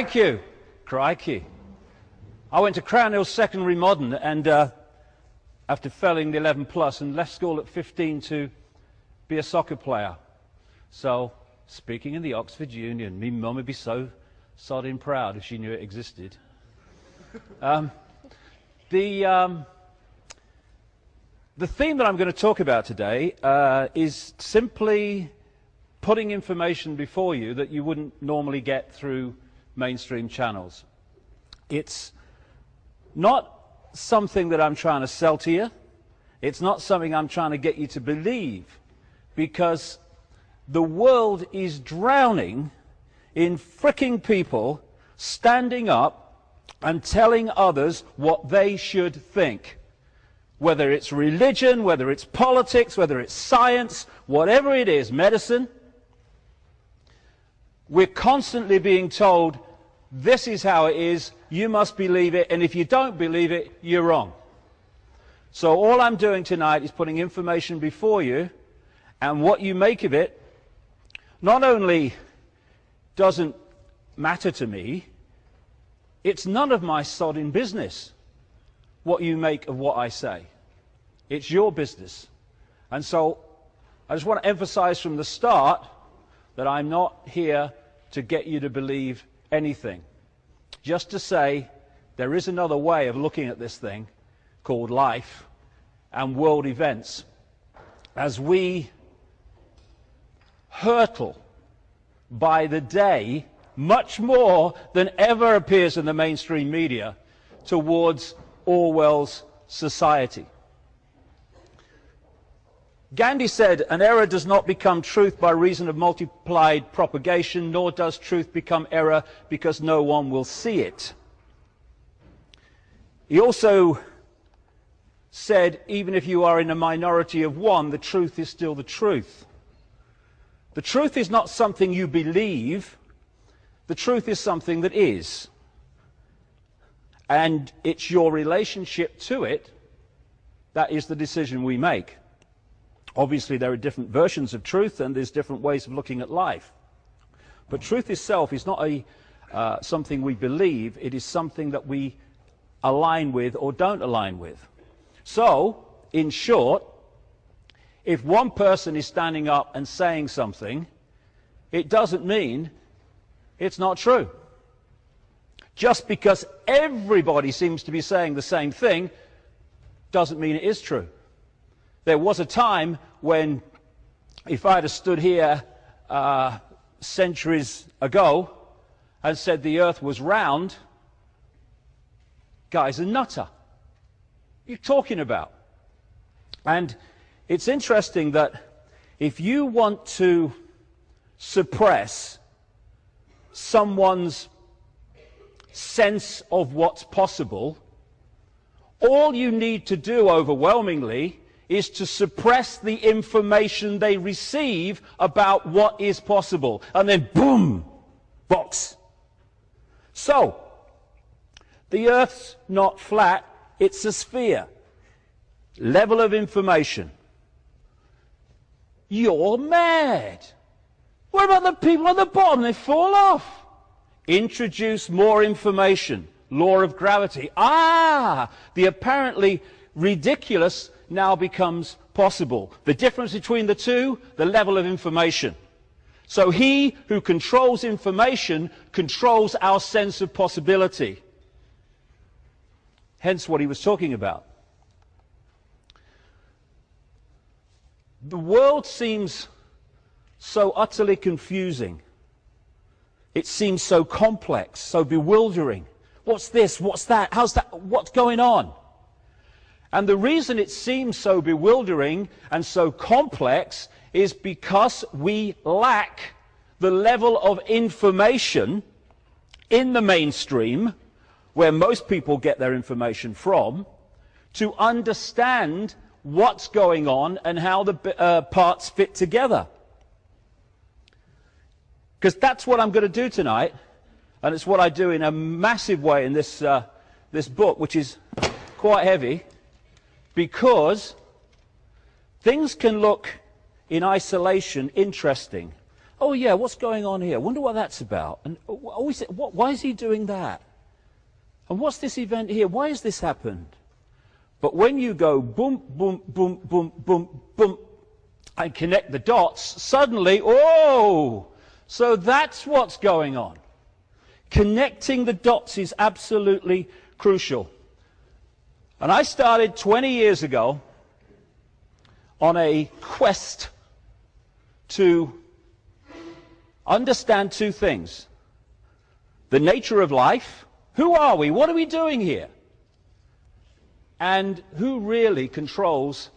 Thank you. Crikey. I went to Crown Hill Secondary Modern and after failing the 11 plus and left school at 15 to be a soccer player. So, speaking in the Oxford Union, me mum would be so sodding proud if she knew it existed. The theme that I'm going to talk about today is simply putting information before you that you wouldn't normally get through mainstream channels. It's not something that I'm trying to sell to you. It's not something I'm trying to get you to believe, because the world is drowning in fricking people standing up and telling others what they should think. Whether it's religion, whether it's politics, whether it's science, whatever it is, medicine, we're constantly being told, this is how it is, you must believe it, and if you don't believe it, you're wrong. So all I'm doing tonight is putting information before you, and what you make of it not only doesn't matter to me, it's none of my sodding business what you make of what I say. It's your business. And so I just want to emphasize from the start that I'm not here to get you to believe anything. Just to say there is another way of looking at this thing called life and world events as we hurtle by the day much more than ever appears in the mainstream media towards Orwell's society. Gandhi said, an error does not become truth by reason of multiplied propagation, nor does truth become error because no one will see it. He also said, even if you are in a minority of one, the truth is still the truth. The truth is not something you believe, the truth is something that is. And it's your relationship to it that is the decision we make. Obviously, there are different versions of truth, and there's different ways of looking at life. But truth itself is not something we believe. It is something that we align with or don't align with. So, in short, if one person is standing up and saying something, it doesn't mean it's not true. Just because everybody seems to be saying the same thing doesn't mean it is true. There was a time when, if I'd have stood here centuries ago and said the earth was round, guy's a nutter. What are you talking about? And it's interesting that if you want to suppress someone's sense of what's possible, all you need to do overwhelmingly is to suppress the information they receive about what is possible. And then, boom, box. So, the Earth's not flat, it's a sphere. Level of information. You're mad. What about the people at the bottom? They fall off. Introduce more information. Law of gravity. Ah, the apparently ridiculous now becomes possible. The difference between the two, the level of information. So he who controls information controls our sense of possibility. Hence what he was talking about. The world seems so utterly confusing. It seems so complex, so bewildering. What's this? What's that? How's that? What's going on? And the reason it seems so bewildering and so complex is because we lack the level of information in the mainstream, where most people get their information from, to understand what's going on and how the parts fit together. Because that's what I'm going to do tonight, and it's what I do in a massive way in this book, which is quite heavy, because things can look in isolation interesting. Oh yeah, what's going on here? Wonder what that's about. And why is he doing that? And what's this event here? Why has this happened? But when you go boom, boom, boom, boom, boom, boom, and connect the dots, suddenly, oh, so that's what's going on. Connecting the dots is absolutely crucial. And I started 20 years ago on a quest to understand two things. The nature of life. Who are we? What are we doing here? And who really controls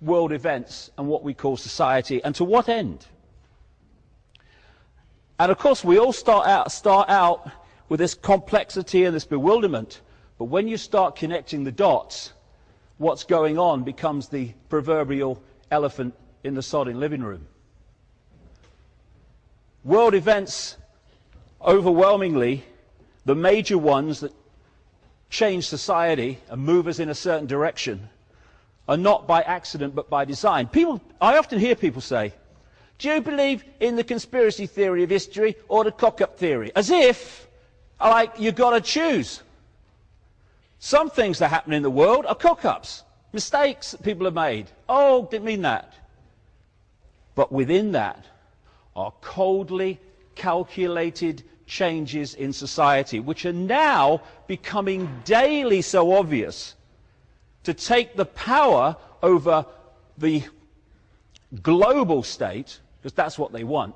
world events and what we call society, and to what end? And of course we all start out with this complexity and this bewilderment, but when you start connecting the dots, what's going on becomes the proverbial elephant in the sodding living room. World events, overwhelmingly, the major ones that change society and move us in a certain direction, are not by accident but by design. I often hear people say, do you believe in the conspiracy theory of history or the cock-up theory? As if, like, you've got to choose. Some things that happen in the world are cock-ups, mistakes that people have made. Oh, didn't mean that. But within that are coldly calculated changes in society, which are now becoming daily so obvious, to take the power over the global state, because that's what they want,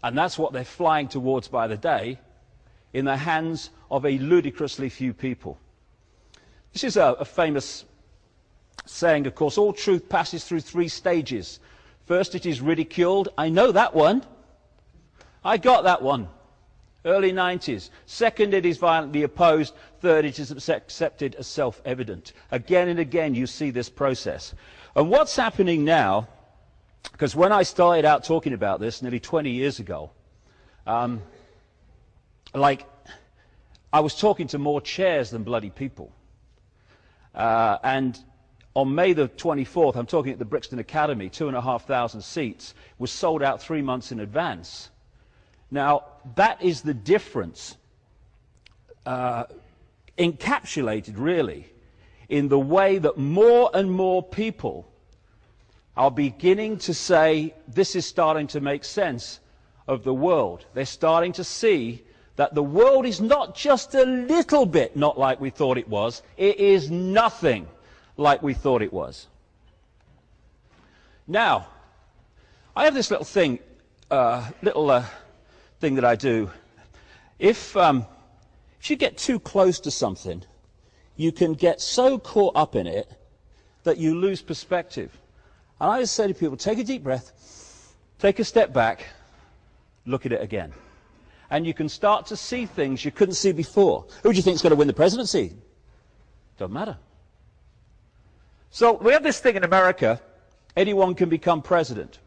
and that's what they're flying towards by the day, in the hands of a ludicrously few people. This is a famous saying, of course. All truth passes through three stages. First, it is ridiculed. I know that one. I got that one. Early 90s. Second, it is violently opposed. Third, it is accepted as self-evident. Again and again, you see this process. And what's happening now, because when I started out talking about this nearly 20 years ago, I was talking to more chairs than bloody people. And on May the 24th, I'm talking at the Brixton Academy, 2,500 seats, was sold out 3 months in advance. Now, that is the difference, encapsulated really, in the way that more and more people are beginning to say, this is starting to make sense of the world. They're starting to see that the world is not just a little bit not like we thought it was, it is nothing like we thought it was. Now, I have this little thing, thing that I do. If you get too close to something, you can get so caught up in it that you lose perspective. And I just say to people, take a deep breath, take a step back, look at it again. And you can start to see things you couldn't see before. Who do you think is going to win the presidency? Doesn't matter. So we have this thing in America, anyone can become president.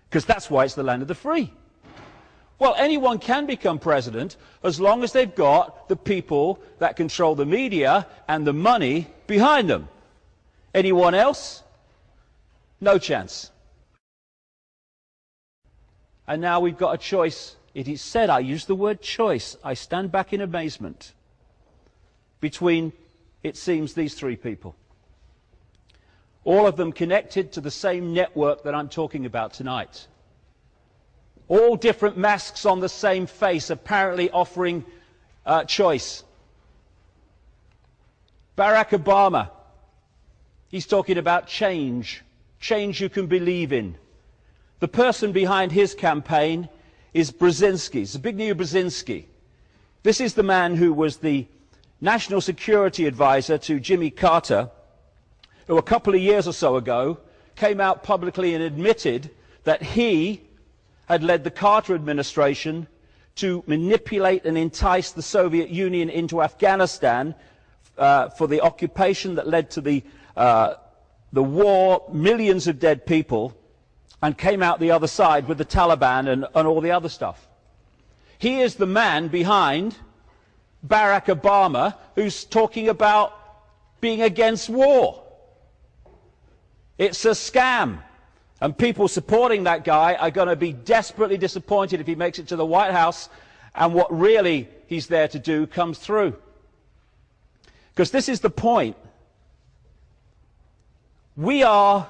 Because that's why it's the land of the free. Well, anyone can become president as long as they've got the people that control the media and the money behind them. Anyone else? No chance. And now we've got a choice. It is said, I use the word choice, I stand back in amazement, between, it seems, these three people. All of them connected to the same network that I'm talking about tonight. All different masks on the same face, apparently offering choice. Barack Obama, he's talking about change, change you can believe in. The person behind his campaign is Brzezinski, Zbigniew Brzezinski. This is the man who was the national security advisor to Jimmy Carter, who a couple of years or so ago came out publicly and admitted that he had led the Carter administration to manipulate and entice the Soviet Union into Afghanistan for the occupation that led to the war, millions of dead people, and came out the other side with the Taliban and all the other stuff. He is the man behind Barack Obama, who's talking about being against war. It's a scam. And people supporting that guy are going to be desperately disappointed if he makes it to the White House and what really he's there to do comes through. Because this is the point. We are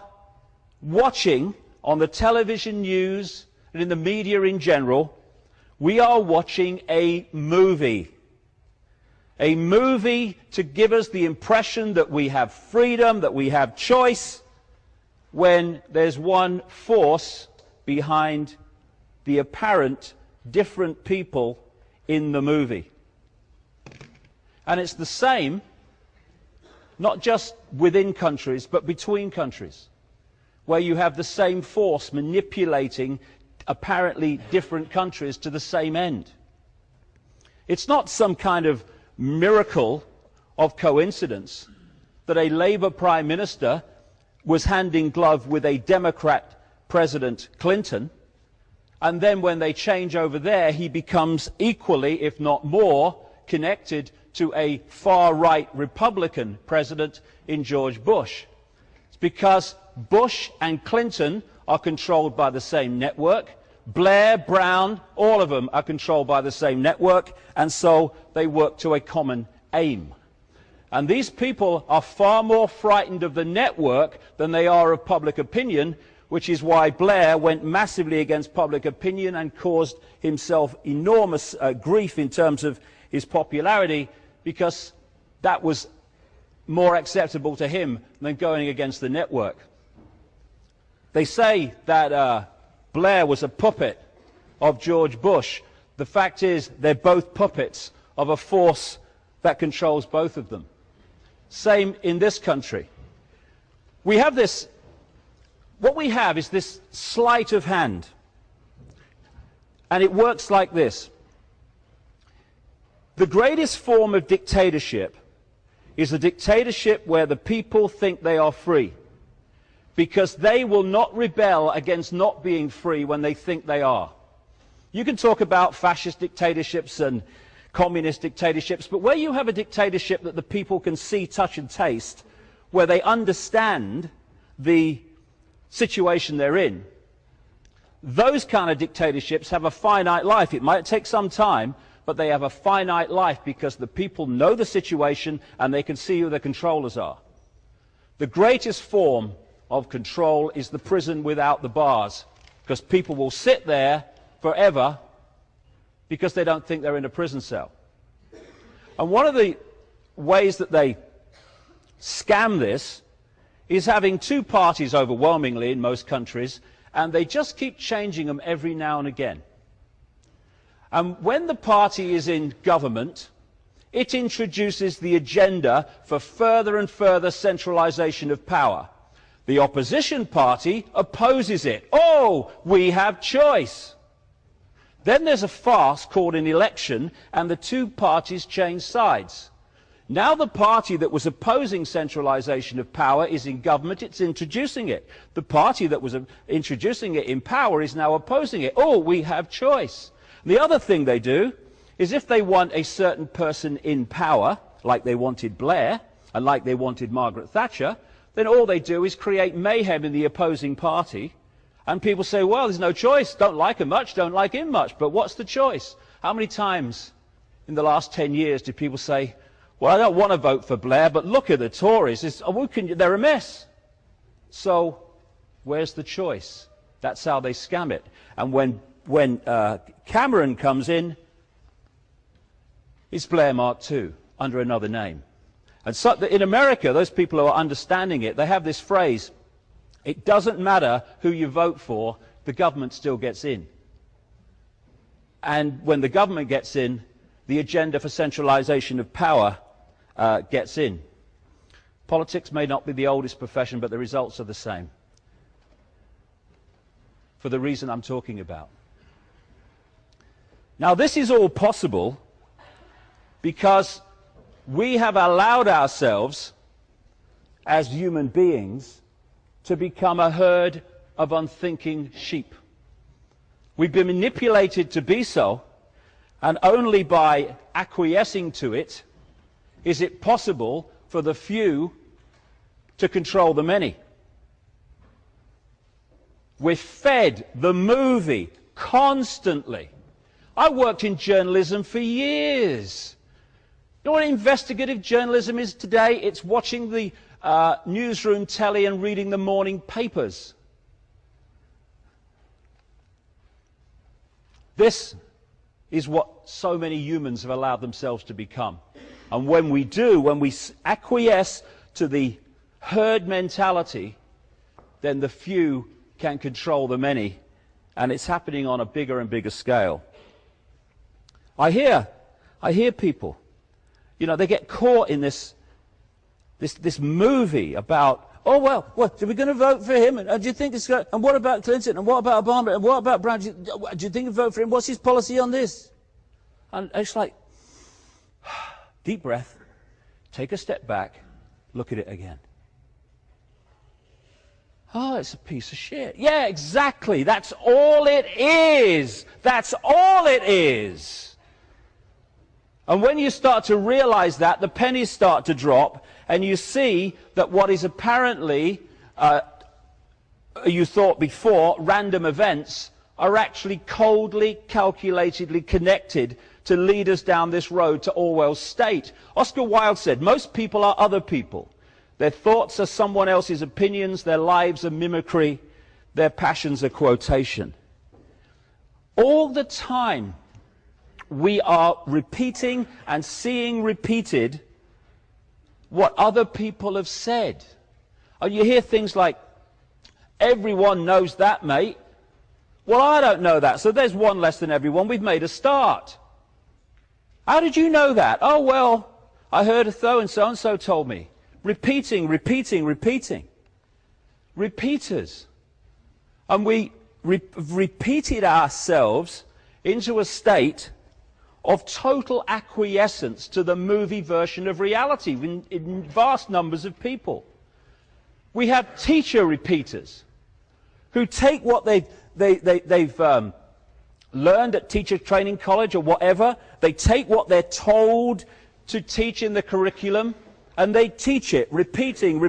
watching on the television news and in the media in general, we are watching a movie. A movie to give us the impression that we have freedom, that we have choice, when there's one force behind the apparent different people in the movie. And it's the same, not just within countries, but between countries, where you have the same force manipulating apparently different countries to the same end. It's not some kind of miracle of coincidence that a Labour Prime Minister was hand in glove with a Democrat President Clinton, and then when they change over there, he becomes equally, if not more, connected to a far-right Republican president in George Bush. It's because Bush and Clinton are controlled by the same network. Blair, Brown, all of them are controlled by the same network, and so they work to a common aim. And these people are far more frightened of the network than they are of public opinion, which is why Blair went massively against public opinion and caused himself enormous grief in terms of his popularity, because that was more acceptable to him than going against the network. They say that Blair was a puppet of George Bush. The fact is, they're both puppets of a force that controls both of them. Same in this country. We have this, what we have is this sleight of hand. And it works like this. The greatest form of dictatorship is a dictatorship where the people think they are free, because they will not rebel against not being free when they think they are. You can talk about fascist dictatorships and communist dictatorships, but where you have a dictatorship that the people can see, touch and taste, where they understand the situation they're in, those kind of dictatorships have a finite life. It might take some time, but they have a finite life because the people know the situation and they can see who the controllers are. The greatest form of control is the prison without the bars, because people will sit there forever because they don't think they're in a prison cell. And one of the ways that they scam this is having two parties overwhelmingly in most countries, and they just keep changing them every now and again. And when the party is in government, it introduces the agenda for further and further centralization of power. The opposition party opposes it. Oh, we have choice. Then there's a farce called an election, and the two parties change sides. Now the party that was opposing centralization of power is in government, it's introducing it. The party that was introducing it in power is now opposing it. Oh, we have choice. The other thing they do is, if they want a certain person in power, like they wanted Blair and like they wanted Margaret Thatcher, then all they do is create mayhem in the opposing party. And people say, well, there's no choice. Don't like him much, don't like him much. But what's the choice? How many times in the last 10 years did people say, well, I don't want to vote for Blair, but look at the Tories. They're a mess. So where's the choice? That's how they scam it. And when Cameron comes in, it's Blair Mark II, under another name. And so in America, those people who are understanding it, they have this phrase, it doesn't matter who you vote for, the government still gets in. And when the government gets in, the agenda for centralization of power gets in. Politics may not be the oldest profession, but the results are the same. For the reason I'm talking about. Now, this is all possible because we have allowed ourselves, as human beings, to become a herd of unthinking sheep. We've been manipulated to be so, and only by acquiescing to it is it possible for the few to control the many. We're fed the movie constantly. I worked in journalism for years. You know what investigative journalism is today? It's watching the newsroom telly and reading the morning papers. This is what so many humans have allowed themselves to become. And when we do, when we acquiesce to the herd mentality, then the few can control the many, and it's happening on a bigger and bigger scale. I hear people, you know, they get caught in this movie about, oh well, what, are we going to vote for him? And do you think it's going? And what about Clinton? And what about Obama? And what about Brown? Do you think you vote for him? What's his policy on this? And it's like, deep breath, take a step back, look at it again. Oh, it's a piece of shit. Yeah, exactly. That's all it is. That's all it is. And when you start to realize that, the pennies start to drop, and you see that what is apparently, you thought before, random events, are actually coldly, calculatedly connected to lead us down this road to Orwell's state. Oscar Wilde said, most people are other people. Their thoughts are someone else's opinions, their lives are mimicry, their passions are quotation. All the time we are repeating and seeing repeated what other people have said. And you hear things like, everyone knows that, mate. Well, I don't know that, so there's one less than everyone. We've made a start. How did you know that? Oh, well, I heard a so-and-so told me. Repeating. Repeaters. And we repeated ourselves into a state of total acquiescence to the movie version of reality in vast numbers of people. We have teacher repeaters who take what they've learned at teacher training college or whatever, they take what they're told to teach in the curriculum, and they teach it, repeating.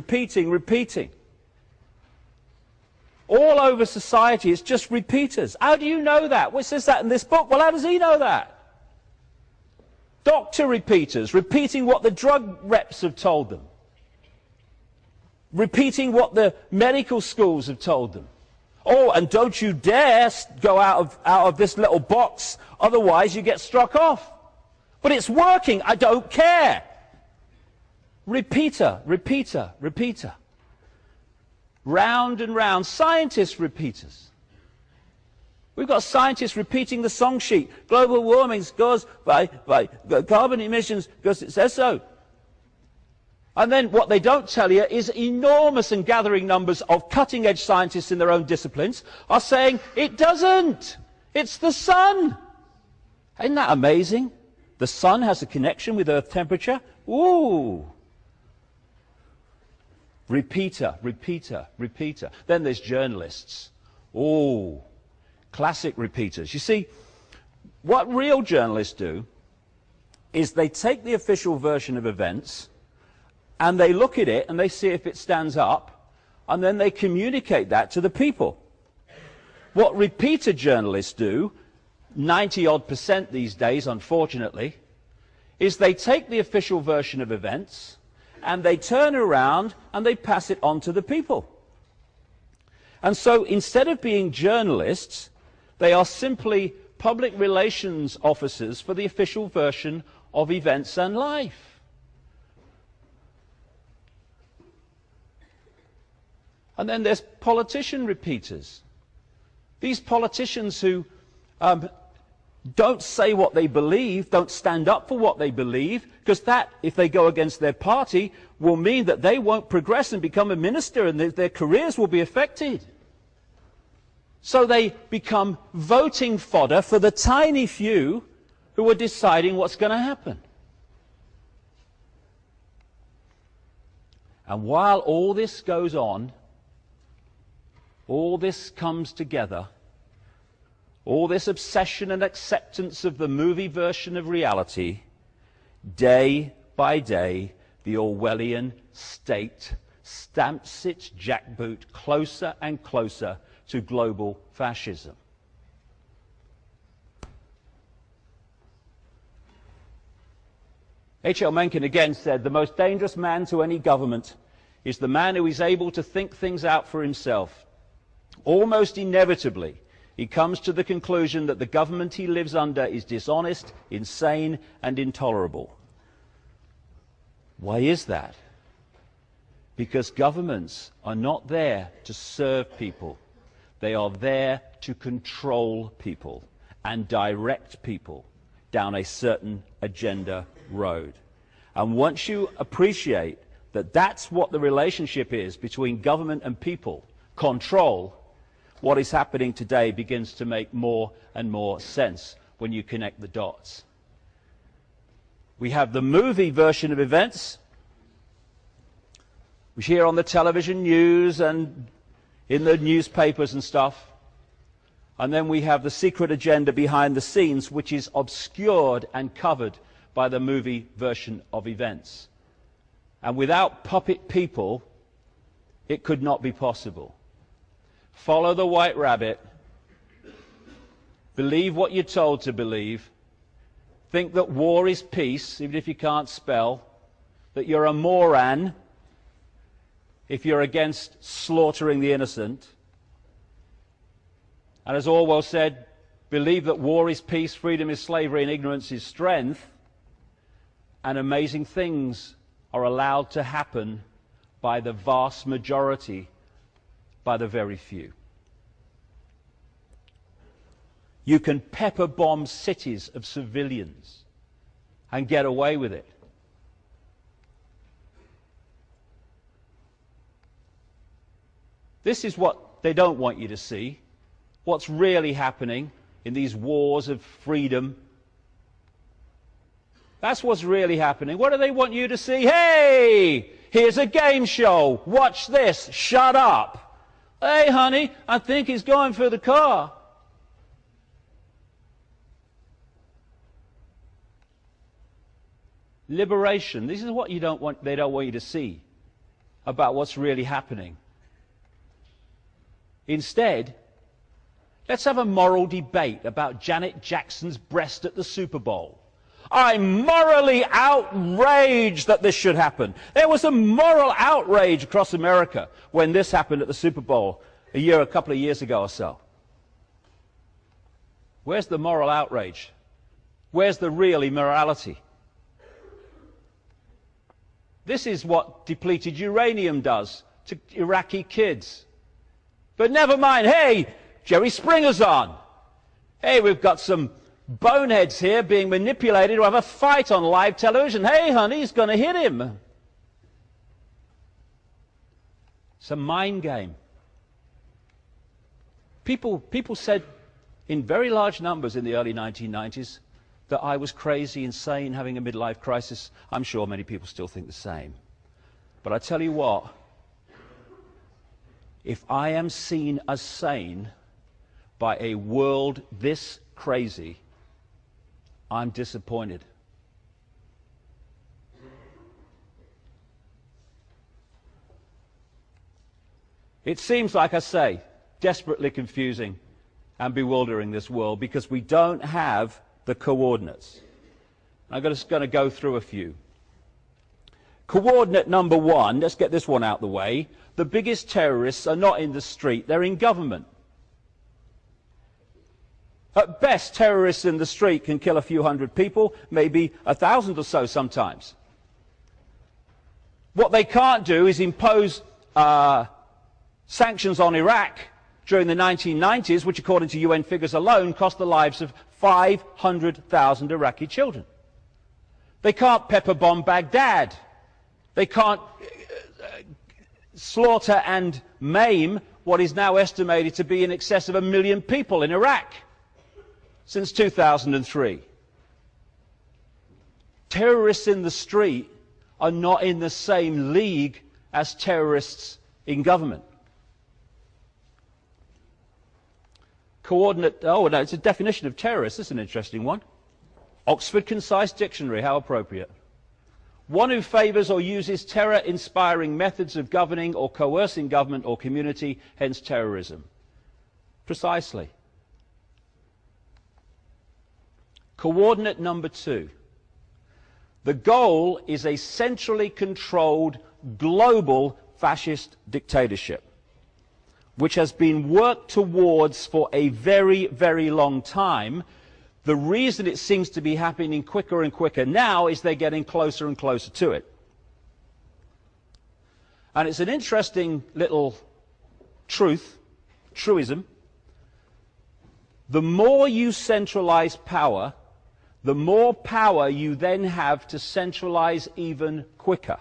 All over society, it's just repeaters. How do you know that? Well, it says that in this book. Well, how does he know that? Doctor repeaters, repeating what the drug reps have told them. Repeating what the medical schools have told them. Oh, and don't you dare go out of this little box, otherwise you get struck off. But it's working, I don't care. Repeater. Round and round. Scientists repeaters. We've got scientists repeating the song sheet. Global warming goes by carbon emissions because it says so. And then what they don't tell you is enormous and gathering numbers of cutting-edge scientists in their own disciplines are saying, it doesn't. It's the sun. Isn't that amazing? The sun has a connection with Earth temperature. Ooh. Repeater. Then there's journalists. Oh, classic repeaters. You see, what real journalists do is they take the official version of events and they look at it and they see if it stands up, and then they communicate that to the people. What repeater journalists do, 90-odd% these days, unfortunately, is they take the official version of events and they turn around and they pass it on to the people. And so instead of being journalists, they are simply public relations officers for the official version of events and life. And then there's politician repeaters. These politicians who don't say what they believe, don't stand up for what they believe, because that, if they go against their party, will mean that they won't progress and become a minister, and their careers will be affected. So they become voting fodder for the tiny few who are deciding what's going to happen. And while all this goes on, all this comes together, all this obsession and acceptance of the movie version of reality, day by day, the Orwellian state stamps its jackboot closer and closer to global fascism. H.L. Mencken again said, "The most dangerous man to any government is the man who is able to think things out for himself. Almost inevitably, he comes to the conclusion that the government he lives under is dishonest, insane, and intolerable." Why is that? Because governments are not there to serve people. They are there to control people and direct people down a certain agenda road. And once you appreciate that that's what the relationship is between government and people, control, what is happening today begins to make more and more sense when you connect the dots. We have the movie version of events, which hear on the television news and in the newspapers and stuff. And then we have the secret agenda behind the scenes, which is obscured and covered by the movie version of events. And without puppet people, it could not be possible. Follow the white rabbit. Believe what you're told to believe. Think that war is peace, even if you can't spell. That you're a moron if you're against slaughtering the innocent. And as Orwell said, believe that war is peace, freedom is slavery, and ignorance is strength. And amazing things are allowed to happen by the vast majority, by the very few. You can pepper bomb cities of civilians and get away with it. This is what they don't want you to see, what's really happening in these wars of freedom. That's what's really happening. What do they want you to see? Hey, here's a game show. Watch this. Shut up. Hey, honey, I think he's going for the car. Liberation. This is what they don't want you to see about what's really happening. Instead, let's have a moral debate about Janet Jackson's breast at the Super Bowl. I'm morally outraged that this should happen. There was a moral outrage across America when this happened at the Super Bowl a couple of years ago or so. Where's the moral outrage? Where's the real immorality? This is what depleted uranium does to Iraqi kids. But never mind, hey, Jerry Springer's on. Hey, we've got some boneheads here being manipulated to have a fight on live television. Hey, honey, he's going to hit him. It's a mind game. People said in very large numbers in the early 1990s that I was crazy, insane, having a midlife crisis. I'm sure many people still think the same. But I tell you what, if I am seen as sane by a world this crazy, I'm disappointed. It seems, like I say, desperately confusing and bewildering, this world, because we don't have the coordinates. I'm just going to go through a few. Coordinate number one, let's get this one out the way. The biggest terrorists are not in the street, they're in government. At best, terrorists in the street can kill a few hundred people, maybe 1,000 or so sometimes. What they can't do is impose sanctions on Iraq during the 1990s, which according to UN figures alone cost the lives of 500,000 Iraqi children. They can't pepper bomb Baghdad. They can't slaughter and maim what is now estimated to be in excess of 1 million people in Iraq since 2003. Terrorists in the street are not in the same league as terrorists in government. Coordinate, oh no, it's a definition of terrorist. This is an interesting one. Oxford Concise Dictionary, how appropriate. One who favours or uses terror-inspiring methods of governing or coercing government or community, hence terrorism. Precisely. Coordinate number two. The goal is a centrally controlled global fascist dictatorship, which has been worked towards for a very, very long time. The reason it seems to be happening quicker and quicker now is they're getting closer and closer to it. And it's an interesting little truism. The more you centralize power, the more power you then have to centralize even quicker.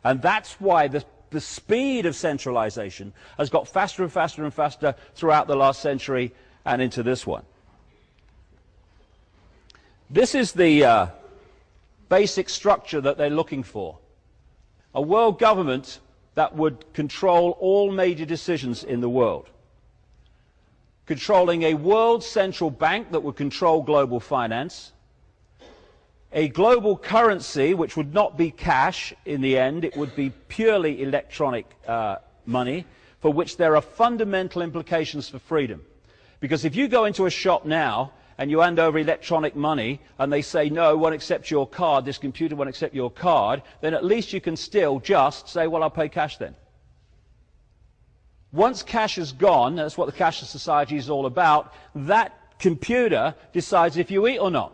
And that's why the speed of centralization has got faster and faster and faster throughout the last century and into this one. This is the basic structure that they're looking for. A world government that would control all major decisions in the world. Controlling a world central bank that would control global finance. A global currency which would not be cash in the end, it would be purely electronic money, for which there are fundamental implications for freedom. Because if you go into a shop now and you hand over electronic money and they say, no, won't accept your card, this computer won't accept your card, then at least you can still just say, well, I'll pay cash then. Once cash is gone, that's what the cashless society is all about, that computer decides if you eat or not.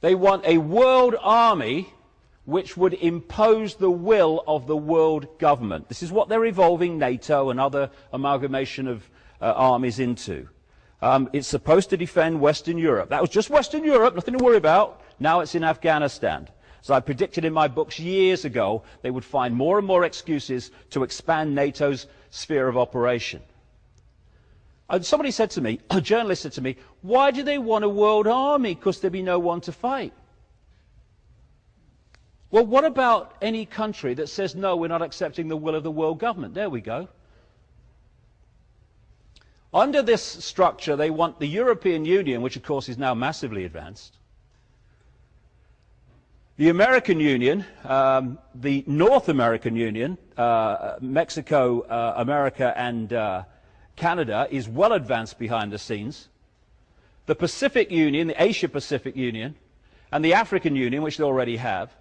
They want a world army which would impose the will of the world government. This is what they're evolving NATO and other amalgamation of armies into. It's supposed to defend Western Europe. That was just Western Europe, nothing to worry about. Now it's in Afghanistan. As I predicted in my books years ago, they would find more and more excuses to expand NATO's sphere of operation. And somebody said to me, a journalist said to me, why do they want a world army? Because there'd be no one to fight. Well, what about any country that says, no, we're not accepting the will of the world government? There we go. Under this structure, they want the European Union, which of course is now massively advanced, the American Union, the North American Union, Mexico, America, and Canada is well advanced behind the scenes, the Pacific Union, the Asia-Pacific Union, and the African Union, which they already have,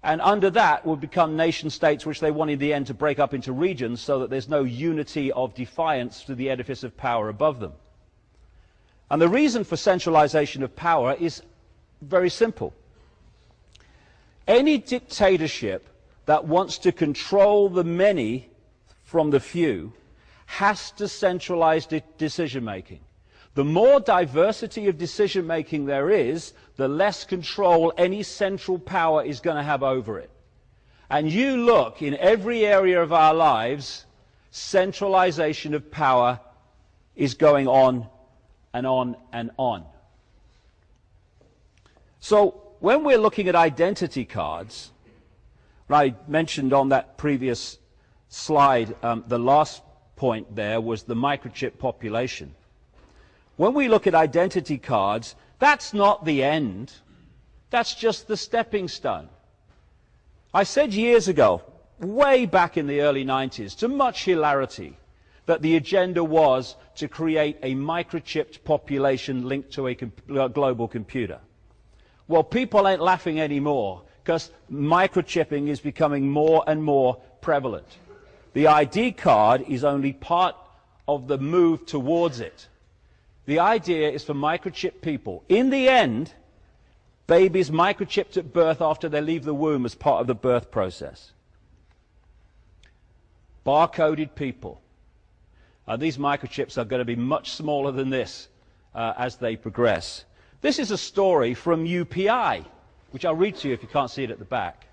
and under that will become nation-states which they want in the end to break up into regions so that there's no unity of defiance to the edifice of power above them. And the reason for centralization of power is very simple. Any dictatorship that wants to control the many from the few has to centralize decision-making. The more diversity of decision-making there is, the less control any central power is going to have over it. And you look in every area of our lives, centralization of power is going on and on and on. So when we're looking at identity cards, I mentioned on that previous slide, the last point there was the microchip population. When we look at identity cards, that's not the end. That's just the stepping stone. I said years ago, way back in the early 90s, to much hilarity, that the agenda was to create a microchipped population linked to a global computer. Well, people ain't laughing anymore because microchipping is becoming more and more prevalent. The ID card is only part of the move towards it. The idea is for microchip people. In the end, babies microchipped at birth after they leave the womb as part of the birth process. Barcoded people. These microchips are going to be much smaller than this as they progress. This is a story from UPI, which I'll read to you if you can't see it at the back.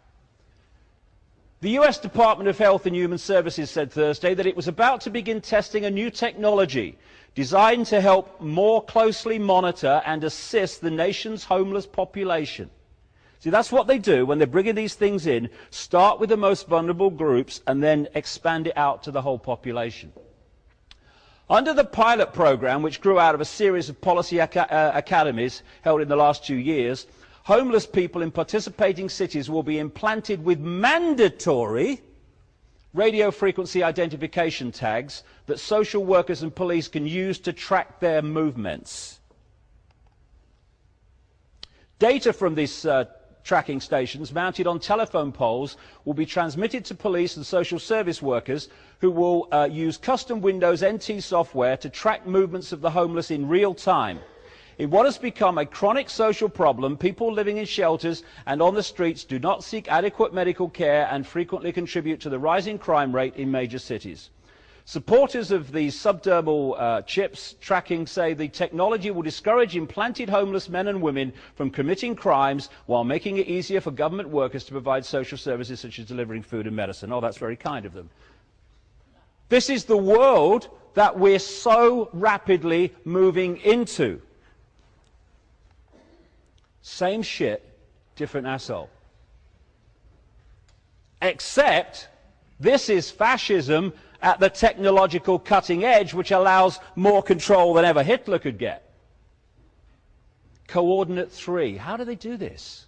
The US Department of Health and Human Services said Thursday that it was about to begin testing a new technology designed to help more closely monitor and assist the nation's homeless population. See, that's what they do when they're bringing these things in. Start with the most vulnerable groups and then expand it out to the whole population. Under the pilot program, which grew out of a series of policy academies held in the last 2 years, homeless people in participating cities will be implanted with mandatory radio frequency identification tags that social workers and police can use to track their movements. Data from these tracking stations mounted on telephone poles will be transmitted to police and social service workers who will use custom Windows NT software to track movements of the homeless in real time. In what has become a chronic social problem, people living in shelters and on the streets do not seek adequate medical care and frequently contribute to the rising crime rate in major cities. Supporters of the subdermal chips tracking say the technology will discourage implanted homeless men and women from committing crimes while making it easier for government workers to provide social services such as delivering food and medicine. Oh, that's very kind of them. This is the world that we're so rapidly moving into. Same shit, different asshole. Except this is fascism at the technological cutting edge, which allows more control than ever Hitler could get. Coordinate 3. How do they do this?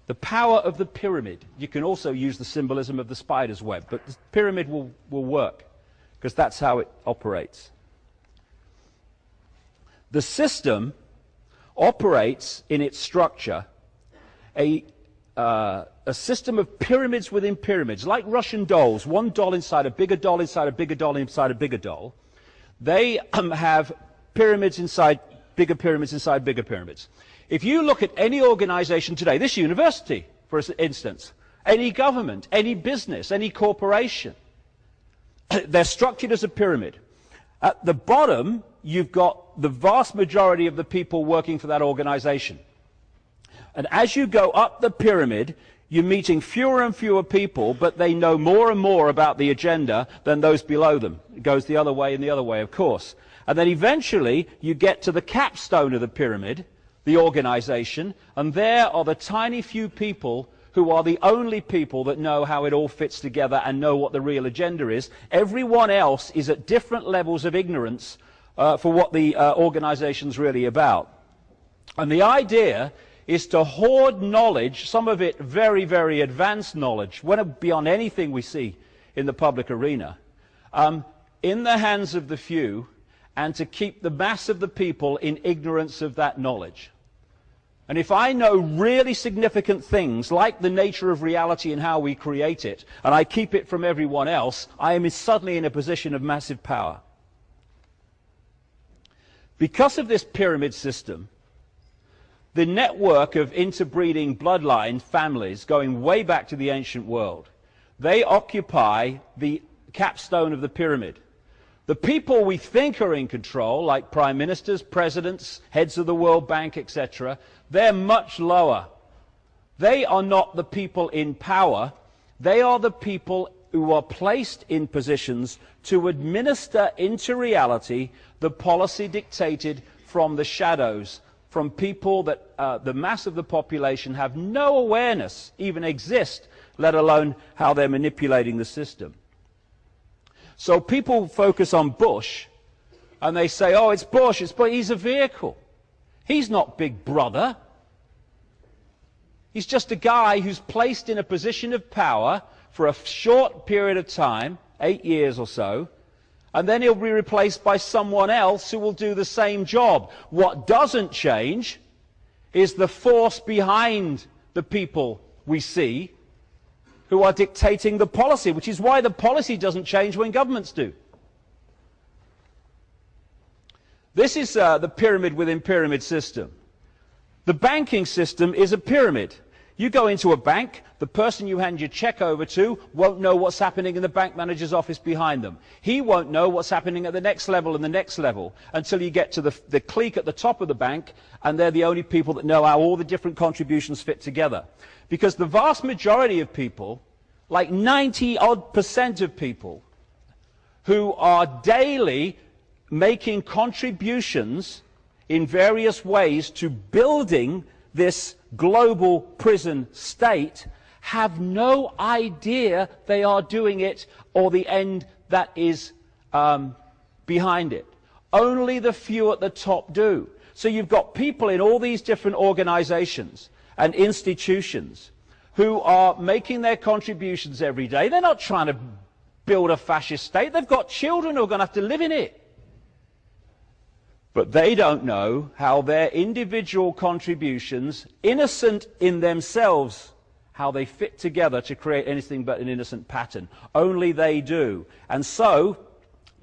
The power of the pyramid. You can also use the symbolism of the spider's web, but the pyramid will work because that's how it operates. The system operates in its structure a system of pyramids within pyramids, like Russian dolls, one doll inside a bigger doll inside a bigger doll inside a bigger doll. They have pyramids inside bigger pyramids inside bigger pyramids. If you look at any organization today, this university, for instance, any government, any business, any corporation, they're structured as a pyramid. At the bottom, you've got the vast majority of the people working for that organization. And as you go up the pyramid, you're meeting fewer and fewer people, but they know more and more about the agenda than those below them. It goes the other way and the other way, of course. And then eventually, you get to the capstone of the pyramid, the organization, and there are the tiny few people who are the only people that know how it all fits together and know what the real agenda is. Everyone else is at different levels of ignorance for what the organization's really about. And the idea is to hoard knowledge, some of it very, very advanced knowledge, went beyond anything we see in the public arena, in the hands of the few, and to keep the mass of the people in ignorance of that knowledge. And if I know really significant things, like the nature of reality and how we create it, and I keep it from everyone else, I am suddenly in a position of massive power. Because of this pyramid system, the network of interbreeding bloodline families going way back to the ancient world, they occupy the capstone of the pyramid. The people we think are in control, like prime ministers, presidents, heads of the World Bank, etc., they're much lower. They are not the people in power. They are the people who are placed in positions to administer into reality the policy dictated from the shadows, from people that the mass of the population have no awareness even exist, let alone how they're manipulating the system. So people focus on Bush, and they say, oh, it's Bush, he's a vehicle. He's not Big Brother. He's just a guy who's placed in a position of power for a short period of time, 8 years or so, and then he'll be replaced by someone else who will do the same job. What doesn't change is the force behind the people we see who are dictating the policy, which is why the policy doesn't change when governments do. This is the pyramid within pyramid system. The banking system is a pyramid. You go into a bank, the person you hand your check over to won't know what's happening in the bank manager's office behind them. He won't know what's happening at the next level and the next level until you get to the clique at the top of the bank, and they're the only people that know how all the different contributions fit together. Because the vast majority of people, like 90-odd% of people, who are daily making contributions in various ways to building this global prison state, have no idea they are doing it or the end that is behind it. Only the few at the top do. So you've got people in all these different organizations and institutions who are making their contributions every day. They're not trying to build a fascist state. They've got children who are going to have to live in it. But they don't know how their individual contributions, innocent in themselves, how they fit together to create anything but an innocent pattern. Only they do. And so,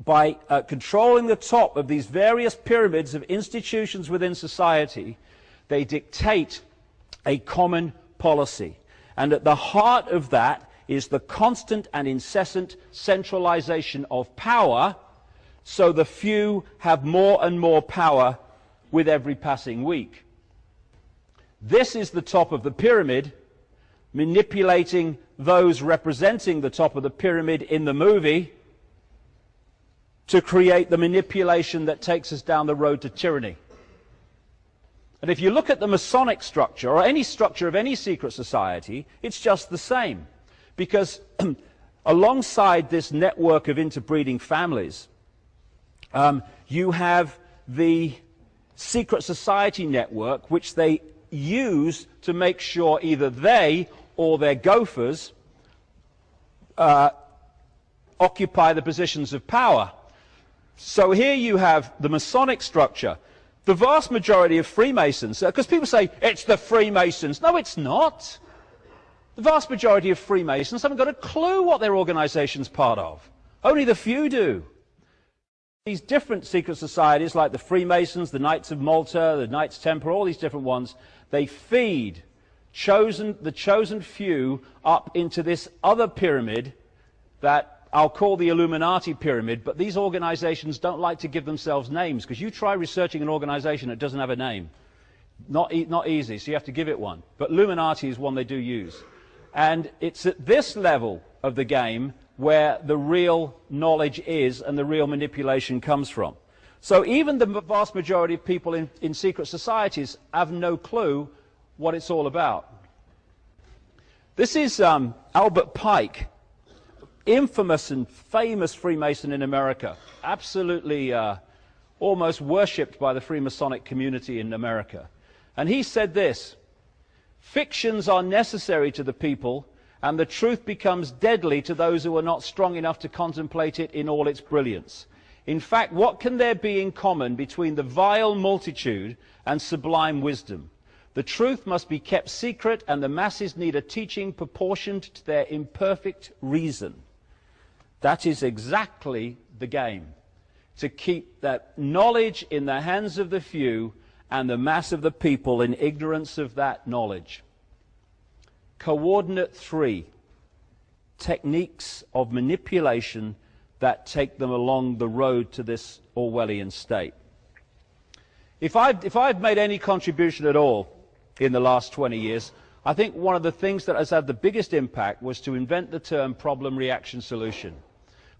by controlling the top of these various pyramids of institutions within society, they dictate a common policy. And at the heart of that is the constant and incessant centralization of power, so the few have more and more power with every passing week. This is the top of the pyramid, manipulating those representing the top of the pyramid in the movie to create the manipulation that takes us down the road to tyranny. And if you look at the Masonic structure, or any structure of any secret society, it's just the same. Because alongside this network of interbreeding families, you have the secret society network, which they use to make sure either they or their gophers occupy the positions of power. So here you have the Masonic structure. The vast majority of Freemasons, because people say, it's the Freemasons. No, it's not. The vast majority of Freemasons haven't got a clue what their organization's part of. Only the few do. These different secret societies, like the Freemasons, the Knights of Malta, the Knights Templar, all these different ones, they feed the chosen few up into this other pyramid that I'll call the Illuminati pyramid, but these organizations don't like to give themselves names, because you try researching an organization that doesn't have a name. Not easy, so you have to give it one. But Illuminati is one they do use. And it's at this level of the game where the real knowledge is and the real manipulation comes from. So even the vast majority of people in secret societies have no clue what it's all about. This is Albert Pike, infamous and famous Freemason in America, absolutely almost worshipped by the Freemasonic community in America. And he said this: fictions are necessary to the people, and the truth becomes deadly to those who are not strong enough to contemplate it in all its brilliance. In fact, what can there be in common between the vile multitude and sublime wisdom? The truth must be kept secret, and the masses need a teaching proportioned to their imperfect reason. That is exactly the game, to keep that knowledge in the hands of the few and the mass of the people in ignorance of that knowledge. Coordinate 3, techniques of manipulation that take them along the road to this Orwellian state. If I've made any contribution at all in the last 20 years, I think one of the things that has had the biggest impact was to invent the term problem, reaction, solution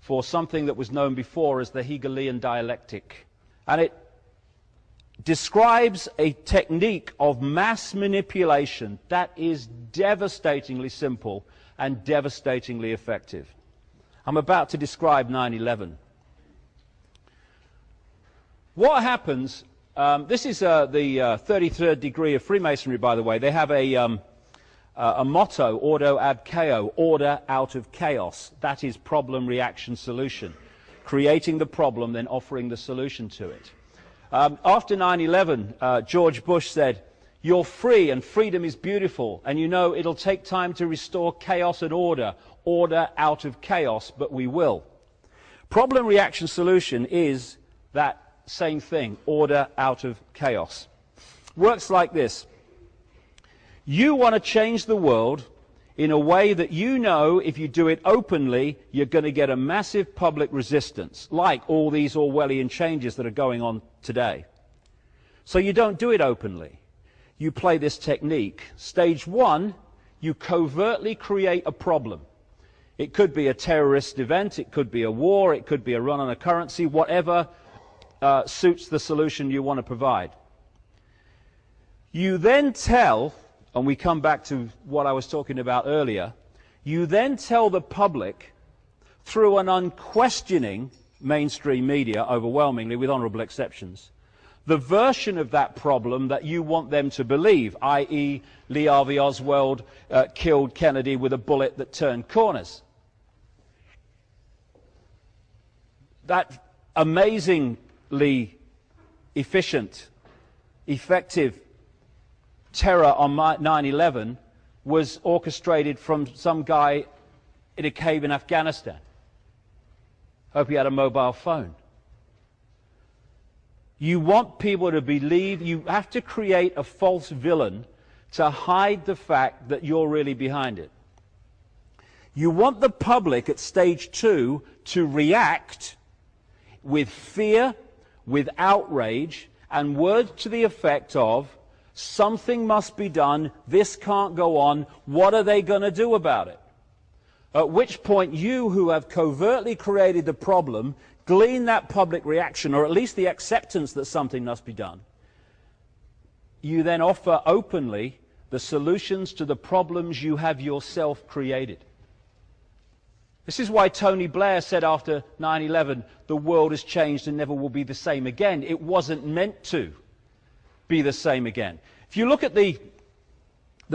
for something that was known before as the Hegelian dialectic. And it describes a technique of mass manipulation that is devastatingly simple and devastatingly effective. I'm about to describe 9/11. What happens, this is the 33rd degree of Freemasonry, by the way. They have a motto, ordo ad chaos, order out of chaos. That is problem, reaction, solution. creating the problem, then offering the solution to it. After 9/11, George Bush said, "You're free and freedom is beautiful, and you know it'll take time to restore chaos and order out of chaos, but we will." Problem, reaction, solution is that same thing, order out of chaos. Works like this. You want to change the world in a way that you know if you do it openly, you're going to get a massive public resistance, like all these Orwellian changes that are going on today. So you don't do it openly. You play this technique. Stage one, you covertly create a problem. It could be a terrorist event, it could be a war, it could be a run on a currency, whatever suits the solution you want to provide. You then tell, and we come back to what I was talking about earlier, you then tell the public through an unquestioning mainstream media, overwhelmingly with honourable exceptions, the version of that problem that you want them to believe, i.e. Lee Harvey Oswald killed Kennedy with a bullet that turned corners. That amazingly efficient, effective terror on 9/11 was orchestrated from some guy in a cave in Afghanistan. Hope he had a mobile phone. You want people to believe, you have to create a false villain to hide the fact that you're really behind it. You want the public at stage two to react with fear, with outrage, and words to the effect of, something must be done, this can't go on, what are they going to do about it? At which point you, who have covertly created the problem, glean that public reaction, or at least the acceptance that something must be done. You then offer openly the solutions to the problems you have yourself created. This is why Tony Blair said after 9/11, the world has changed and never will be the same again. It wasn't meant to be the same again. If you look at the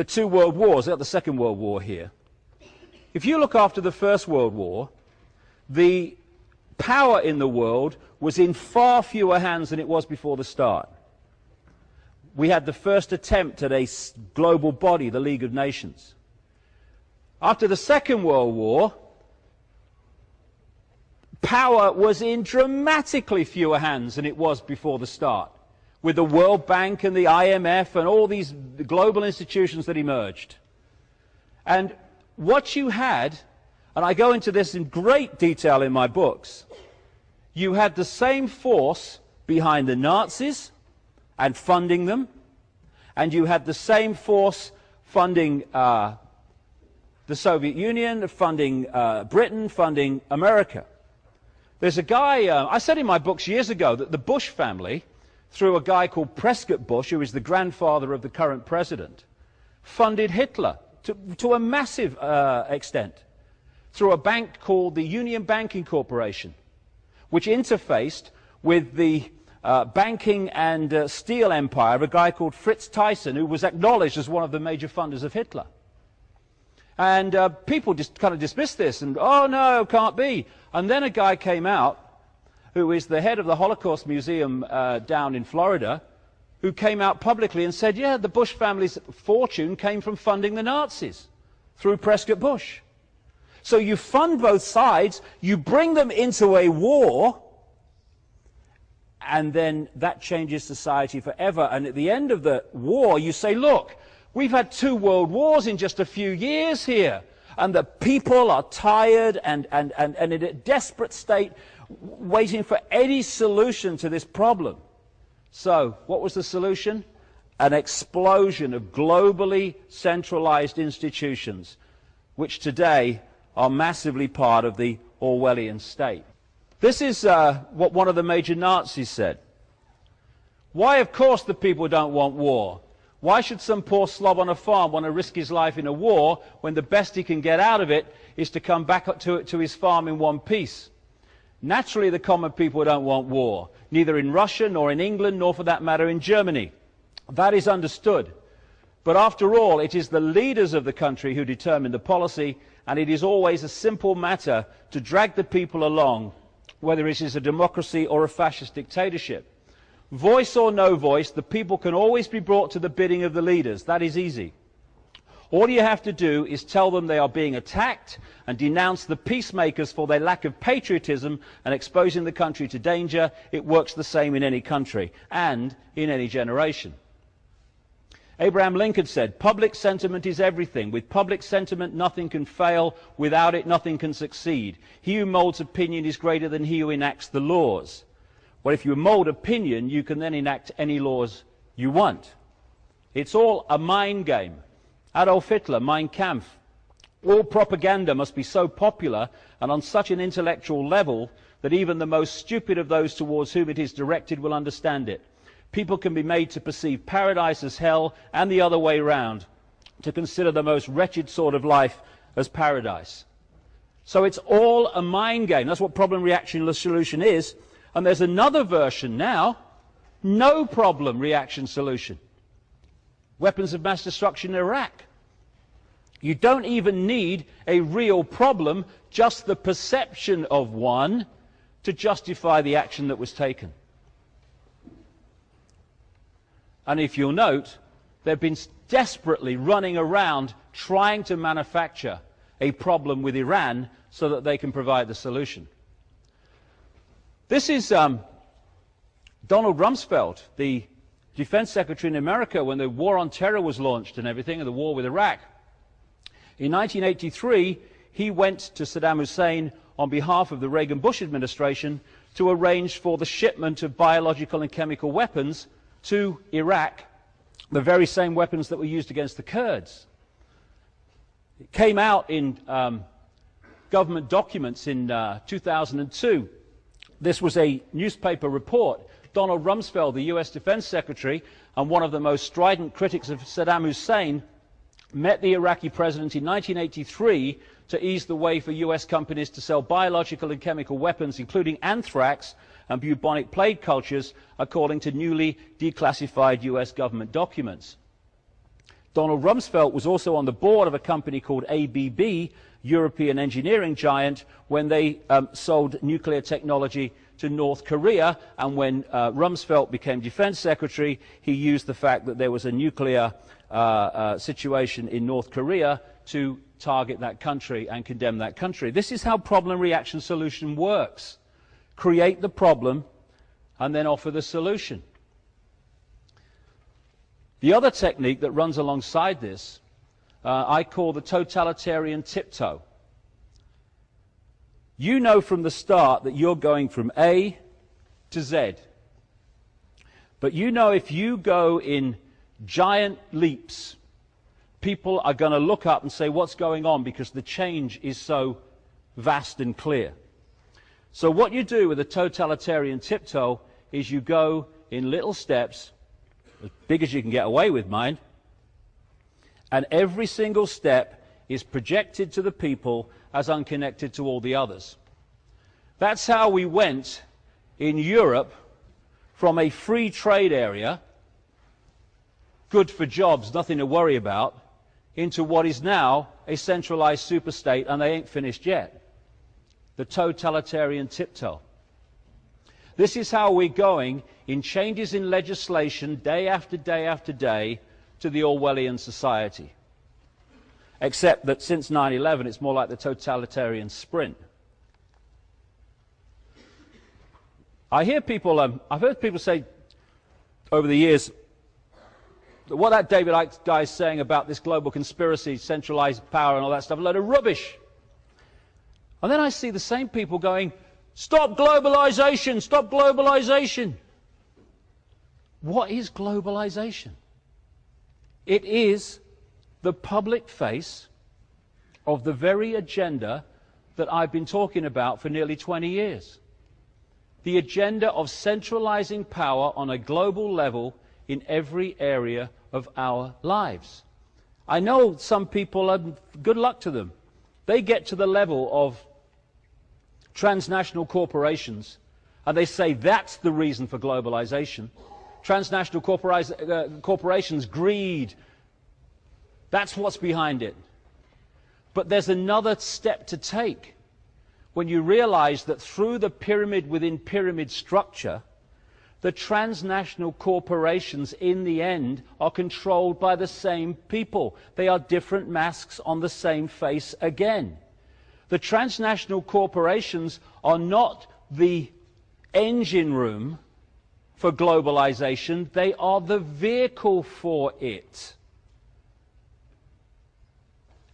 two world wars, at the Second World War here, if you look after the First World War, the power in the world was in far fewer hands than it was before the start. We had the first attempt at a global body, the League of Nations. After the Second World War, power was in dramatically fewer hands than it was before the start, with the World Bank and the IMF and all these global institutions that emerged. And what you had, and I go into this in great detail in my books, you had the same force behind the Nazis and funding them, and you had the same force funding the Soviet Union, funding Britain, funding America. There's a guy, I said in my books years ago that the Bush family, through a guy called Prescott Bush, who is the grandfather of the current president, funded Hitler to a massive extent through a bank called the Union Banking Corporation, which interfaced with the banking and steel empire of a guy called Fritz Thyssen, who was acknowledged as one of the major funders of Hitler. And people just kind of dismissed this and, oh no, can't be. And then a guy came out who is the head of the Holocaust Museum down in Florida, who came out publicly and said, yeah, the Bush family's fortune came from funding the Nazis through Prescott Bush. So you fund both sides, you bring them into a war, and then that changes society forever. And at the end of the war, you say, look, we've had 2 world wars in just a few years here, and the people are tired and in a desperate state, waiting for any solution to this problem. So, what was the solution? An explosion of globally centralized institutions, which today are massively part of the Orwellian state. This is what one of the major Nazis said. Why, of course, the people don't want war. Why should some poor slob on a farm want to risk his life in a war when the best he can get out of it is to come back up to his farm in one piece? Naturally, the common people don't want war, neither in Russia, nor in England, nor for that matter in Germany. That is understood. But after all, it is the leaders of the country who determine the policy, and it is always a simple matter to drag the people along whether it is a democracy or a fascist dictatorship. Voice or no voice, the people can always be brought to the bidding of the leaders. That is easy. All you have to do is tell them they are being attacked and denounce the peacemakers for their lack of patriotism and exposing the country to danger. It works the same in any country and in any generation. Abraham Lincoln said, "Public sentiment is everything. With public sentiment, nothing can fail. Without it, nothing can succeed. He who molds opinion is greater than he who enacts the laws." Well, if you mold opinion, you can then enact any laws you want. It's all a mind game. Adolf Hitler, Mein Kampf. All propaganda must be so popular and on such an intellectual level that even the most stupid of those towards whom it is directed will understand it. People can be made to perceive paradise as hell and the other way round, to consider the most wretched sort of life as paradise. So it's all a mind game. That's what problem reaction solution is. And there's another version now, no problem reaction solution. Weapons of mass destruction in Iraq. You don't even need a real problem, just the perception of one to justify the action that was taken. And if you'll note, they've been desperately running around trying to manufacture a problem with Iran so that they can provide the solution. This is Donald Rumsfeld, the Defense Secretary in America when the war on terror was launched and everything, and the war with Iraq. In 1983, he went to Saddam Hussein on behalf of the Reagan-Bush administration to arrange for the shipment of biological and chemical weapons to Iraq, the very same weapons that were used against the Kurds. It came out in government documents in 2002. This was a newspaper report. Donald Rumsfeld, the US Defense Secretary and one of the most strident critics of Saddam Hussein, met the Iraqi president in 1983 to ease the way for US companies to sell biological and chemical weapons, including anthrax and bubonic plague cultures, according to newly declassified US government documents. Donald Rumsfeld was also on the board of a company called ABB, European engineering giant, when they sold nuclear technology to North Korea, and when Rumsfeld became Defense Secretary, he used the fact that there was a nuclear situation in North Korea to target that country and condemn that country. This is how problem reaction solution works. Create the problem and then offer the solution. The other technique that runs alongside this, I call the totalitarian tiptoe. You know from the start that you're going from A to Z. But you know if you go in giant leaps, people are going to look up and say, what's going on? Because the change is so vast and clear. So what you do with a totalitarian tiptoe is you go in little steps, as big as you can get away with, mind, and every single step is projected to the people as unconnected to all the others. That's how we went in Europe from a free trade area, good for jobs, nothing to worry about, into what is now a centralized superstate, and they ain't finished yet. The totalitarian tiptoe. This is how we're going in changes in legislation day after day after day to the Orwellian society. Except that since 9/11 it's more like the totalitarian sprint. I hear people, I've heard people say over the years that what that David Icke guy is saying about this global conspiracy, centralized power and all that stuff, a load of rubbish. And then I see the same people going, stop globalization, stop globalization. What is globalization? It is the public face of the very agenda that I've been talking about for nearly 20 years. The agenda of centralizing power on a global level in every area of our lives. I know some people, good luck to them. They get to the level of transnational corporations and they say that's the reason for globalization. Transnational corporations, greed, that's what's behind it. But there's another step to take. when you realize that through the pyramid within pyramid structure, the transnational corporations in the end are controlled by the same people. They are different masks on the same face again. The transnational corporations are not the engine room for globalization, they are the vehicle for it.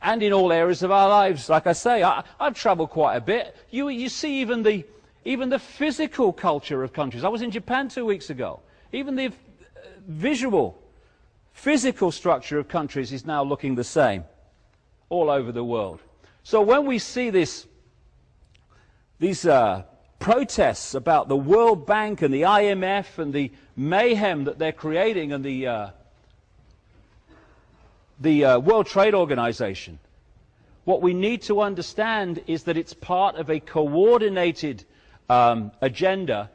And in all areas of our lives, like I say, I've traveled quite a bit. You see even the physical culture of countries. I was in Japan 2 weeks ago. Even the visual, physical structure of countries is now looking the same all over the world. So when we see these protests about the World Bank and the IMF and the mayhem that they're creating and the World Trade Organization, what we need to understand is that it's part of a coordinated agenda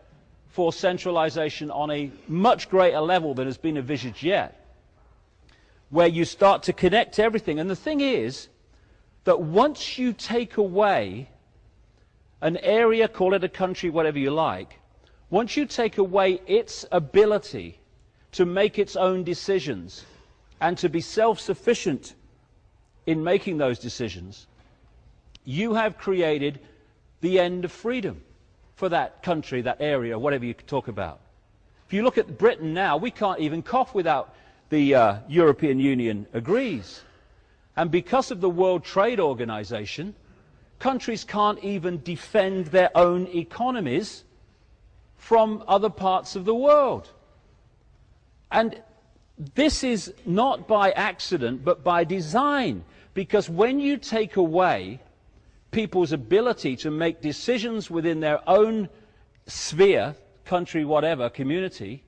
for centralization on a much greater level than has been envisaged yet, where you start to connect everything. And the thing is that once you take away an area, call it a country, whatever you like, once you take away its ability to make its own decisions and to be self-sufficient in making those decisions, you have created the end of freedom for that country, that area, whatever you talk about. If you look at Britain now, we can't even cough without the European Union agrees. And because of the World Trade Organization, countries can't even defend their own economies from other parts of the world. And this is not by accident, but by design. Because when you take away people's ability to make decisions within their own sphere, country, whatever, community,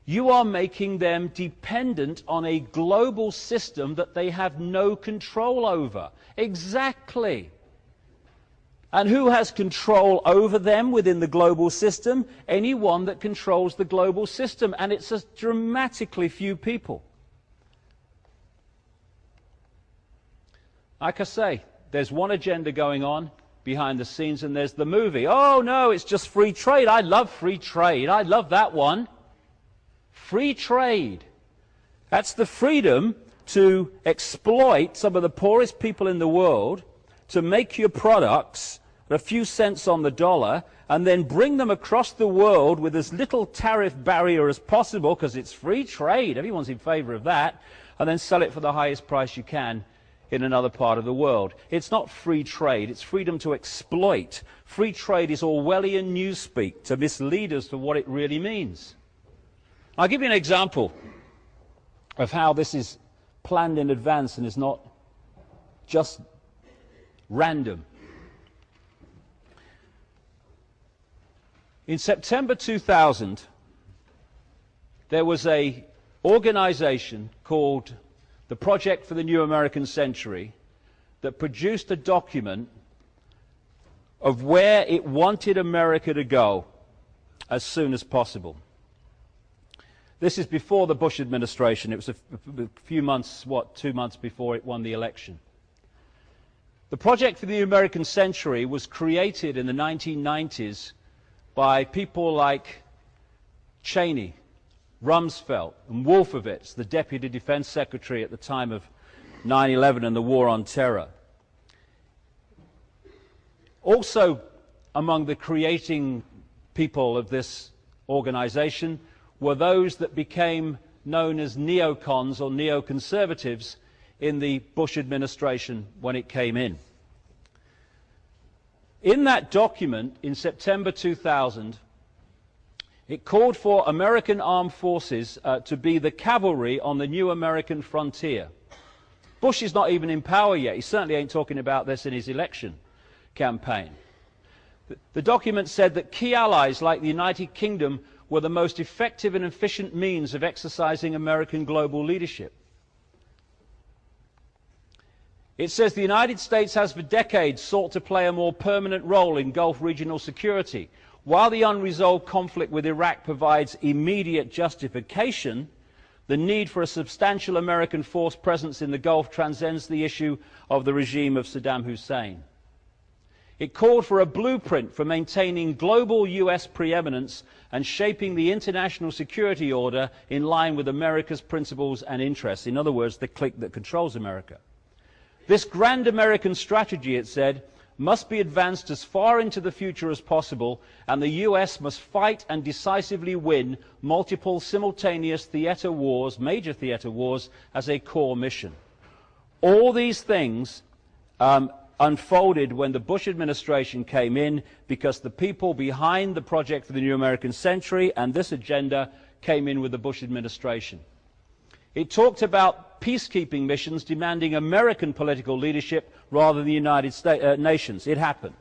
you are making them dependent on a global system that they have no control over. Exactly. And who has control over them within the global system? Anyone that controls the global system. And it's a dramatically few people. Like I say, there's one agenda going on behind the scenes, and there's the movie. Oh no, it's just free trade. I love free trade. I love that one. Free trade. That's the freedom to exploit some of the poorest people in the world, to make your products at a few cents on the dollar, and then bring them across the world with as little tariff barrier as possible, because it's free trade. Everyone's in favor of that. And then sell it for the highest price you can in another part of the world. It's not free trade, it's freedom to exploit. Free trade is Orwellian newspeak to mislead us to what it really means. I'll give you an example of how this is planned in advance and is not just random. In September 2000, there was an organization called the Project for the New American Century that produced a document of where it wanted America to go as soon as possible. This is before the Bush administration. It was a few months, 2 months before it won the election. The Project for the New American Century was created in the 1990s by people like Cheney, Rumsfeld, and Wolfowitz, the Deputy Defense Secretary at the time of 9/11 and the War on Terror. Also among the creating people of this organization were those that became known as neocons or neoconservatives in the Bush administration when it came in. In that document in September 2000, it called for American armed forces to be the cavalry on the new American frontier. Bush is not even in power yet. He certainly ain't talking about this in his election campaign. The document said that key allies like the United Kingdom were the most effective and efficient means of exercising American global leadership. It says the United States has for decades sought to play a more permanent role in Gulf regional security. While the unresolved conflict with Iraq provides immediate justification, the need for a substantial American force presence in the Gulf transcends the issue of the regime of Saddam Hussein. It called for a blueprint for maintaining global US preeminence and shaping the international security order in line with America's principles and interests. In other words, the clique that controls America. This grand American strategy, it said, must be advanced as far into the future as possible, and the US must fight and decisively win multiple simultaneous theater wars, major theater wars, as a core mission. All these things unfolded when the Bush administration came in, because the people behind the project for the new American century and this agenda came in with the Bush administration. It talked about peacekeeping missions demanding American political leadership rather than the United Nations. It happened.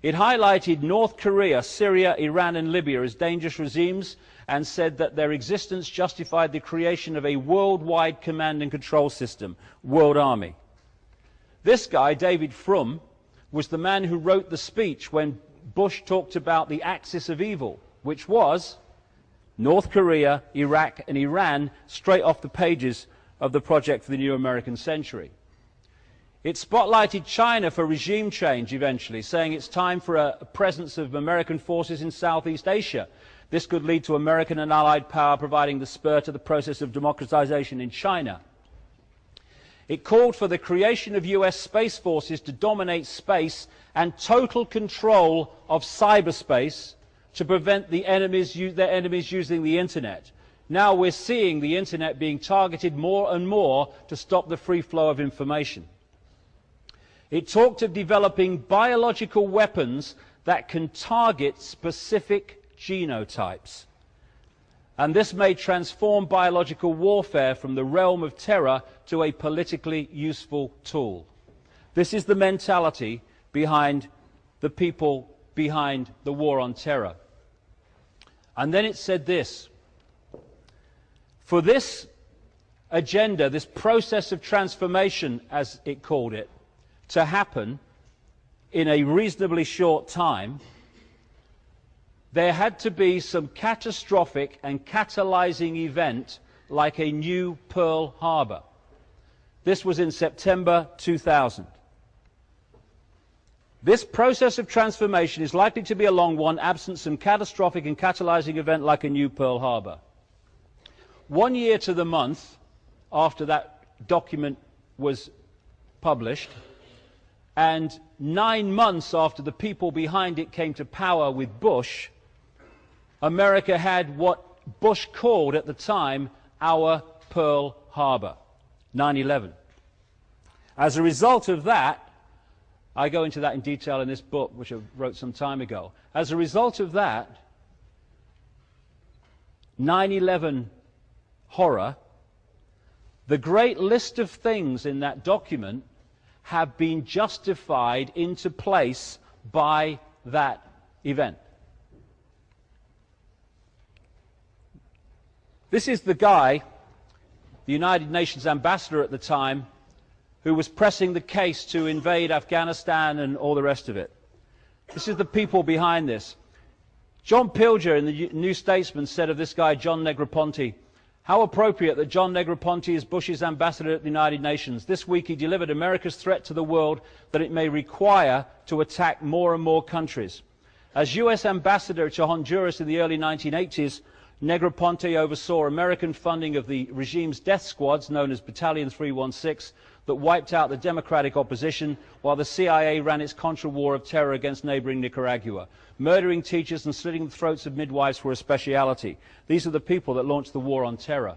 It highlighted North Korea, Syria, Iran and Libya as dangerous regimes and said that their existence justified the creation of a worldwide command and control system, World Army. This guy, David Frum, was the man who wrote the speech when Bush talked about the axis of evil, which was North Korea, Iraq and Iran, straight off the pages of the project for the new American century. It spotlighted China for regime change eventually, saying it's time for a presence of American forces in Southeast Asia. This could lead to American and allied power providing the spur to the process of democratization in China. It called for the creation of US space forces to dominate space and total control of cyberspace to prevent their enemies using the internet. Now we're seeing the internet being targeted more and more to stop the free flow of information. It talked of developing biological weapons that can target specific genotypes. And this may transform biological warfare from the realm of terror to a politically useful tool. This is the mentality behind the people behind the war on terror. And then it said this: for this agenda, this process of transformation, as it called it, to happen in a reasonably short time, there had to be some catastrophic and catalyzing event like a new Pearl Harbor. This was in September 2000. This process of transformation is likely to be a long one, absent some catastrophic and catalyzing event like a new Pearl Harbor. 1 year to the month after that document was published, and 9 months after the people behind it came to power with Bush, America had what Bush called at the time our Pearl Harbor, 9/11. As a result of that, I go into that in detail in this book, which I wrote some time ago. As a result of that 9/11 horror, the great list of things in that document have been justified into place by that event. This is the guy, the United Nations ambassador at the time, who was pressing the case to invade Afghanistan and all the rest of it. This is the people behind this. John Pilger in the New Statesman said of this guy, John Negroponte, how appropriate that John Negroponte is Bush's ambassador at the United Nations. This week he delivered America's threat to the world that it may require to attack more and more countries. As US ambassador to Honduras in the early 1980s, Negroponte oversaw American funding of the regime's death squads, known as Battalion 316, that wiped out the democratic opposition, while the CIA ran its Contra war of terror against neighboring Nicaragua. Murdering teachers and slitting the throats of midwives were a speciality. These are the people that launched the war on terror.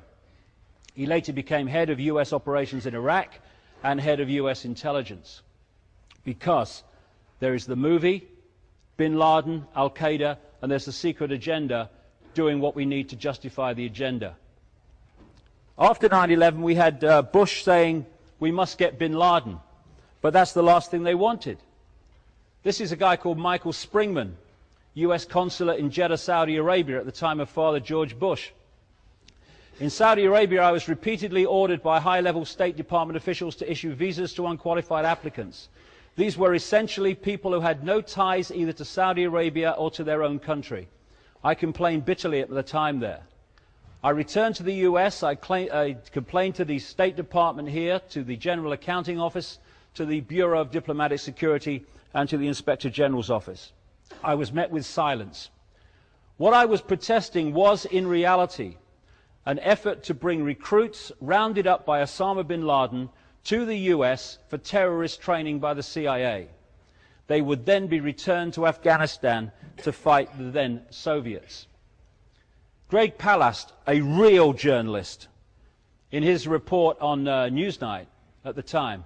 He later became head of US operations in Iraq and head of US intelligence. Because there is the movie, Bin Laden, Al-Qaeda, and there's the secret agenda doing what we need to justify the agenda. After 9/11, we had Bush saying, we must get Bin Laden. But that's the last thing they wanted. This is a guy called Michael Springman, US consulate in Jeddah, Saudi Arabia at the time of Father George Bush. In Saudi Arabia, I was repeatedly ordered by high-level State Department officials to issue visas to unqualified applicants. These were essentially people who had no ties either to Saudi Arabia or to their own country. I complained bitterly at the time there. I returned to the US, I complained to the State Department here, to the General Accounting Office, to the Bureau of Diplomatic Security and to the Inspector General's office. I was met with silence. What I was protesting was, in reality, an effort to bring recruits rounded up by Osama bin Laden to the US for terrorist training by the CIA. They would then be returned to Afghanistan to fight the then Soviets. Greg Palast, a real journalist, in his report on Newsnight at the time,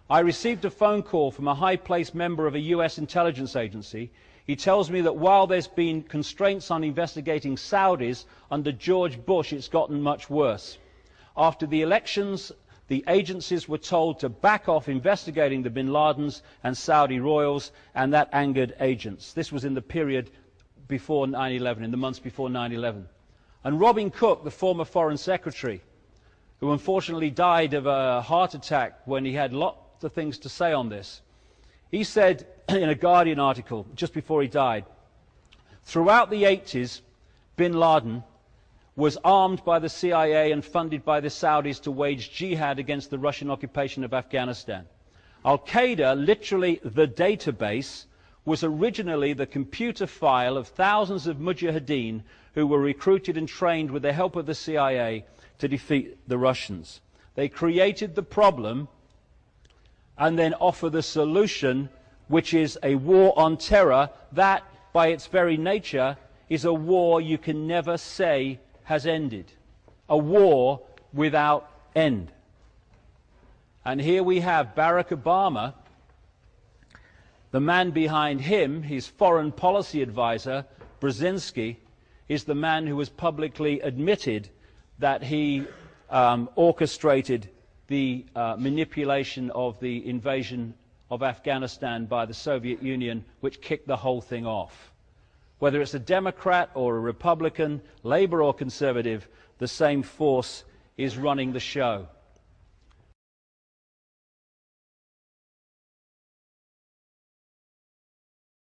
I received a phone call from a high-placed member of a US intelligence agency. He tells me that while there's been constraints on investigating Saudis under George Bush, it's gotten much worse. After the elections, the agencies were told to back off investigating the bin Ladens and Saudi royals, and that angered agents. This was in the period before 9/11, in the months before 9/11. And Robin Cook, the former Foreign Secretary, who unfortunately died of a heart attack when he had lots of things to say on this, he said in a Guardian article just before he died, throughout the 80s, bin Laden was armed by the CIA and funded by the Saudis to wage jihad against the Russian occupation of Afghanistan. Al-Qaeda, literally the database, was originally the computer file of thousands of mujahideen who were recruited and trained with the help of the CIA to defeat the Russians. They created the problem and then offer the solution, which is a war on terror that, by its very nature, is a war you can never say has ended. A war without end. And here we have Barack Obama. The man behind him, his foreign policy advisor, Brzezinski, is the man who has publicly admitted that he orchestrated the manipulation of the invasion of Afghanistan by the Soviet Union, which kicked the whole thing off. Whether it's a Democrat or a Republican, Labour or Conservative, the same force is running the show.